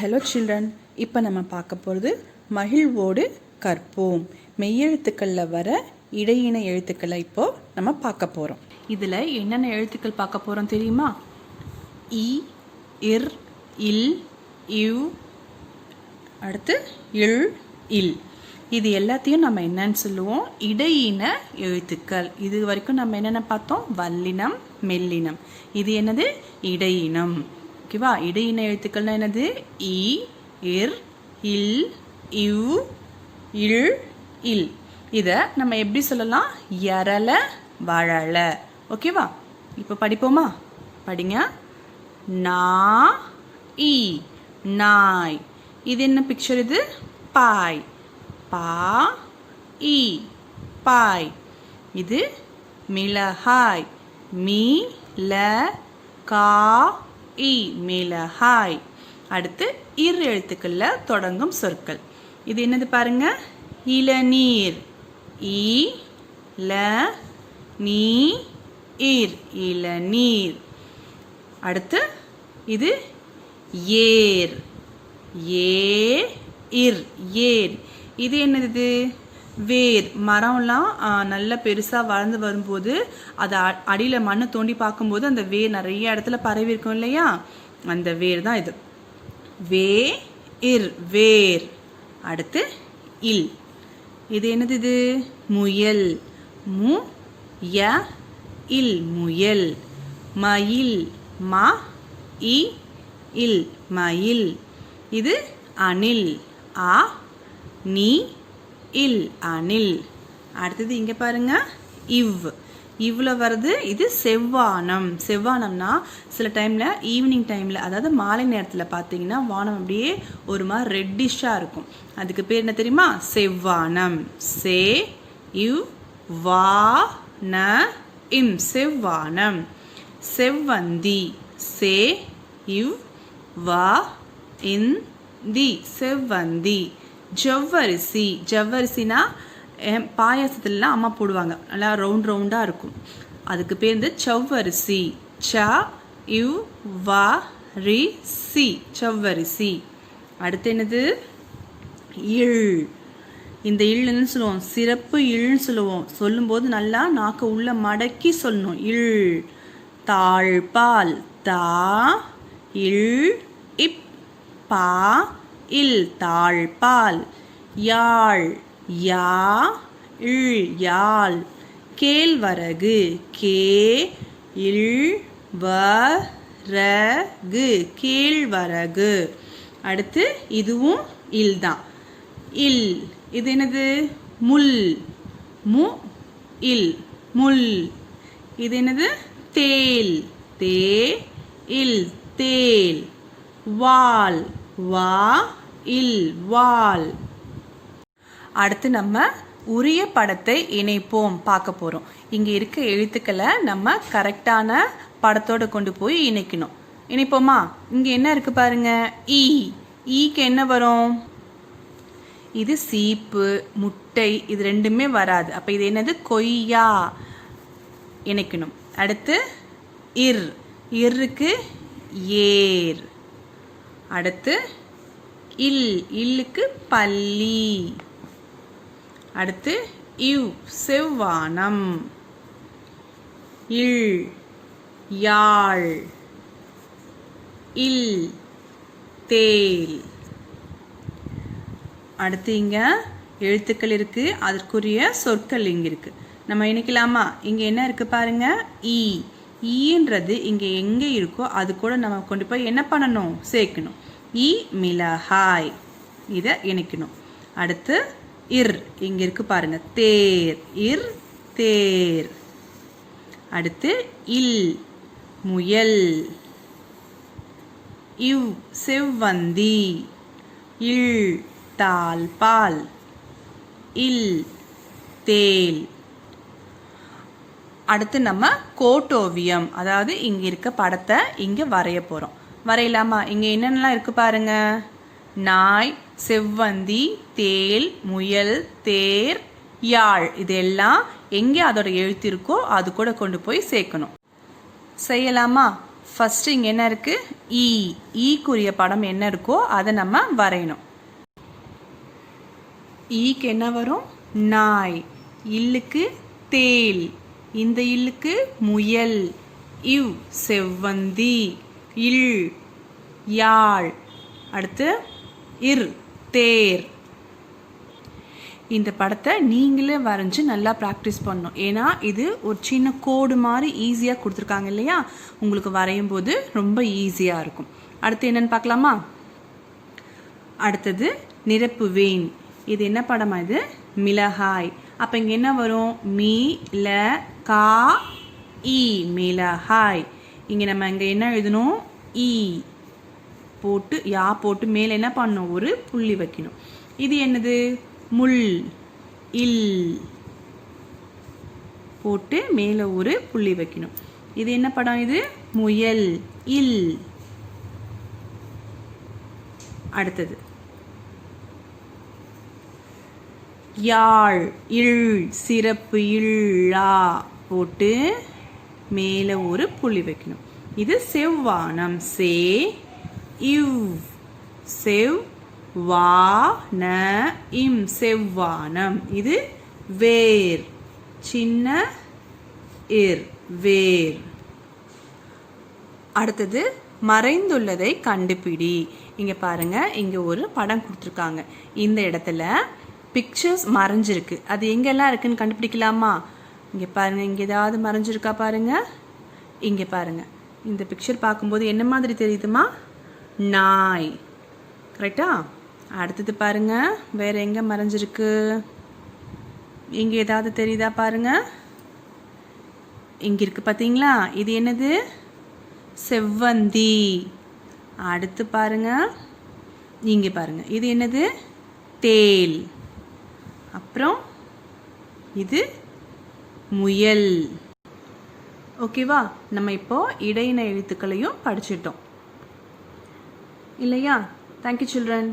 Hello children, இப்போ நம்ம பார்க்க போகிறது மகிழ்வோடு கற்போம். மெய்யெழுத்துக்களில் வர இடையின எழுத்துக்களை இப்போது நம்ம பார்க்க போகிறோம். இதில் என்னென்ன எழுத்துக்கள் பார்க்க போகிறோம் தெரியுமா? இ, இர், இல், இவ், அடுத்து இல், இல். இது எல்லாத்தையும் நம்ம என்னன்னு சொல்லுவோம்? இடையின எழுத்துக்கள். இது வரைக்கும் நம்ம என்னென்ன பார்த்தோம்? வல்லினம், மெல்லினம். இது என்னது? இடையினம். ஓகேவா? இடையின எழுத்துக்கள்னா என்னது? இ, இர், இல், இவ், இல், இல். இதை நம்ம எப்படி சொல்லலாம்? யரல, வழல. ஓகேவா? இப்போ படிப்போமா? படிங்க. நா, இ, நாய். இது என்ன பிக்சர்? இது பாய். பா, இ, பாய். இது மிளகாய். மீ, ல, கா, இ, மிளகாய். அடுத்து இர் எழுத்துக்கள்ல தொடங்கும் சொற்கள். இது என்னது பாருங்க? இளநீர். இ, ல, நீ, இர், இளநீர். அடுத்து இது ஏர். ஏ, இர், ஏர். இது என்னது? வேர். மரம்லாம் நல்லா பெருசாக வளர்ந்து வரும்போது அதை அடியில் மண்ணை தோண்டி பார்க்கும்போது அந்த வேர் நிறைய இடத்துல பரவி இருக்கும் இல்லையா? அந்த வேர் தான் இது. வே, இர், வேர். அடுத்து இல். இது என்னது? இது முயல். மு, ய, இல், முயல். மயில். ம, இ, இல், மயில். இது அணில். அ, நீ, இல், அணில். அடுத்தது இங்கே பாருங்க, இவ். இவ்வில் வருது. இது செவ்வானம். செவ்வானம்னா சில டைமில் ஈவினிங் டைமில், அதாவது மாலை நேரத்தில் பார்த்தீங்கன்னா வானம் அப்படியே ஒரு மாதிரி ரெட்டிஷாக இருக்கும். அதுக்கு பேர் என்ன தெரியுமா? செவ்வானம். சே, இவ், வா, ந, இம், செவ்வானம். செவ்வந்தி. சே, இவ், வா, இன், தி, செவ்வந்தி. ஜவ்வரிசி. ஜவ்வரிசினா பாயாசத்துலலாம் அம்மா போடுவாங்க, நல்லா ரவுண்ட் ரவுண்டாக இருக்கும். அதுக்கு பேர் வந்து செவ்வரிசி. ச, இவ், வ, ரி, சி, செவ்வரிசி. அடுத்து என்னது? இல். இந்த இல்ன்னு சொல்லுவோம், சிறப்பு இல்ன்னு சொல்லுவோம். சொல்லும்போது நல்லா நாக்கு உள்ள மடக்கி சொல்லணும். இல். தாழ்பால். தா, இல், இப், பா, இல், தாழ்பால். யாழ். யா, இல், யாழ். கேழ்வரகு. கே, இல், வ, ர, கு, கேழ்வரகு. அடுத்து இதுவும் இல் தான். இல். இது என்னது? முள். மு, இல், முள். இது என்னது? தேல். தே, இல், தேல். வால். வா, இல், வால். அடுத்து நம்ம உரிய படத்தை இணைப்போம் பார்க்க போகிறோம். இங்கே இருக்க எழுத்துக்களை நம்ம கரெக்டான படத்தோடு கொண்டு போய் இணைக்கணும். இணைப்போமா? இங்கே என்ன இருக்குது பாருங்க? ஈ. ஈக்கு என்ன வரும்? இது சீப்பு, முட்டை. இது ரெண்டுமே வராது. அப்போ இது என்னது? கொய்யா. இணைக்கணும். அடுத்து இர். இருக்கு ஏர். அடுத்து இல். இல்லுக்கு பள்ளி. அடுத்து இவ், செவ்வானம். இல், யாழ். இல், தேல். அடுத்து இங்க எழுத்துக்கள் இருக்கு, அதற்குரிய சொற்கள் இங்க இருக்கு. நம்ம இணைக்கலாமா? இங்க என்ன இருக்கு பாருங்க? ஈ. ஈன்றது இங்க எங்க இருக்கோ அது கூட நம்ம கொண்டு போய் என்ன பண்ணணும்? சேர்க்கணும். இ, மிளகாய். இதை இணைக்கணும். அடுத்து இர். இங்க இருக்கு பாருங்க, தேர். இர், தேர். அடுத்து இல், முயல். இவ், செவ்வந்தி. இல், தாழ்பால். இல், தேல். அடுத்து நம்ம கோட்டோவியம், அதாவது இங்க இருக்க படத்தை இங்க வரைய போறோம். வரையலாமா? இங்க என்னென்னலாம் இருக்கு பாருங்க? நாய், செவ்வந்தி, தேல், முயல், தேர், யாழ். இதெல்லாம் எங்கே அதோட எழுத்து இருக்கோ அது கூட கொண்டு போய் சேர்க்கணும். செய்யலாமா? ஃபஸ்ட்டு இங்கே என்ன இருக்குது? ஈ. ஈக்குரிய படம் என்ன இருக்கோ அதை நம்ம வரையணும். ஈக்கு என்ன வரும்? நாய். இல்லுக்கு தேல். இந்த இல்லுக்கு முயல். இவ் செவ்வந்தி. இல் யாழ். அடுத்து இர் தேர். இந்த படத்தை நீங்களே வரைஞ்சி நல்லா ப்ராக்டிஸ் பண்ணணும். ஏன்னா இது ஒரு சின்ன கோடு மாதிரி ஈஸியாக கொடுத்துருக்காங்க இல்லையா, உங்களுக்கு வரையும் போது ரொம்ப ஈஸியாக இருக்கும். அடுத்து என்னன்னு பார்க்கலாமா? அடுத்தது நிரப்புவேன். இது என்ன படமா? இது மிளகாய். அப்போ இங்கே என்ன வரும்? மீ ல கா இ மிளகாய். இங்கே நம்ம இங்கே என்ன எழுதணும்? ஈ போட்டு யா போட்டு மேலே என்ன பண்ணணும்? ஒரு புள்ளி வைக்கணும். இது என்னது? முள். இல் போட்டு மேலே ஒரு புள்ளி வைக்கணும். இது என்ன படம்? இது முயல். இல். அடுத்தது யாழ். இல் சிறப்பு இல்லா போட்டு மேலே ஒரு புள்ளி வைக்கணும். இது செவ்வானம். சே இவ் செவ் வா ந இம் செவ்வானம். இது வேர். சின்ன இர் வேர். அடுத்தது மறைந்துள்ளதை கண்டுபிடி. இங்க பாருங்க, இங்க ஒரு படம் கொடுத்துருக்காங்க. இந்த இடத்துல பிக்சர்ஸ் மறைஞ்சிருக்கு. அது எங்கெல்லாம் இருக்குன்னு கண்டுபிடிக்கலாமா? இங்க பாருங்க, இங்க ஏதாவது மறைஞ்சிருக்கா பாருங்க. இங்க பாருங்க, இந்த பிக்சர் பார்க்கும்போது என்ன மாதிரி தெரியுதுமா? நாய். கரெக்டா? அடுத்தது பாருங்க, வேற எங்க மறைஞ்சிருக்கு? இங்க ஏதாவது தெரியுதா பாருங்க. இங்க இருக்கு பாத்தீங்களா? இது என்னது? செவ்வந்தி. அடுத்து பாருங்க, இங்க பாருங்க, இது என்னது? தேல். அப்புறம் இது முயல். ஓகேவா? நம்ம இப்போ இடையின எழுத்துக்களையும் படிச்சிட்டோம் இல்லையா? Thank you, children.